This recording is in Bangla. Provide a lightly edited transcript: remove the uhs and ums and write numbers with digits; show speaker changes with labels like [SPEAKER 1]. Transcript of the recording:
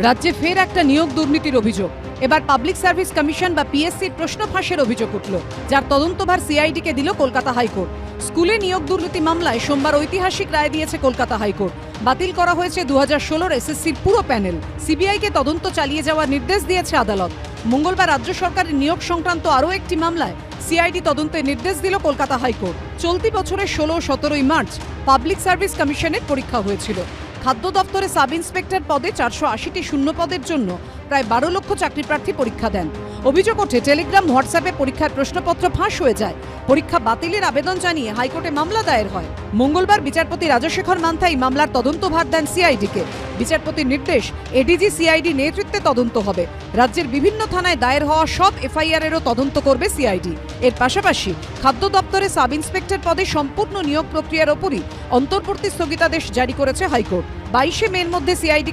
[SPEAKER 1] রাজ্যে ফের একটা নিয়োগ দুর্নীতির অভিযোগ। এবার পাবলিক সার্ভিস কমিশন বা পিএসসির প্রশ্ন ফাঁসের অভিযোগ উঠল, যার তদন্তভার সিআইডিকে দিল কলকাতা হাইকোর্ট। স্কুলে নিয়োগ দুর্নীতি মামলায় সোমবার ঐতিহাসিক রায় দিয়েছে কলকাতা হাইকোর্ট। বাতিল করা হয়েছে 2016 এসএসসির পুরো প্যানেল। সিবিআইকে তদন্ত চালিয়ে যাওয়ার নির্দেশ দিয়েছে আদালত। মঙ্গলবার রাজ্য সরকারের নিয়োগ সংক্রান্ত আরও একটি মামলায় সিআইডি তদন্তের নির্দেশ দিল কলকাতা হাইকোর্ট। চলতি বছরের 16-17 মার্চ পাবলিক সার্ভিস কমিশনের পরীক্ষা হয়েছিল। খাদ্য দপ্তরে সাব ইন্সপেক্টর পদে 480টি শূন্য পদের জন্য প্রায় 12 লক্ষ চাকরি প্রার্থী পরীক্ষা দেন। অভিযোগ ওঠে টেলিগ্রাম, হোয়াটসঅ্যাপে পরীক্ষার প্রশ্নপত্র ফাঁস হয়ে যায়। পরীক্ষা বাতিলের আবেদন জানিয়ে হাইকোর্টে মামলা দায়ের হয়। মঙ্গলবার বিচারপতি রাজশেখর মান্থা এই মামলার তদন্তভার দেন সিআইডিকে। বিচারপতির নির্দেশ, এডিজি সিআইডি নেতৃত্বে তদন্ত হবে। রাজ্যের বিভিন্ন থানায় দায়ের হওয়া সব এফআইআরেরও তদন্ত করবে সিআইডি। এর পাশাপাশি খাদ্য দপ্তরে সাব ইন্সপেক্টর পদে সম্পূর্ণ নিয়োগ প্রক্রিয়ার ওপরই অন্তর্বর্তী স্থগিতাদেশ জারি করেছে হাইকোর্ট। 22 মের মধ্যে সিআইডি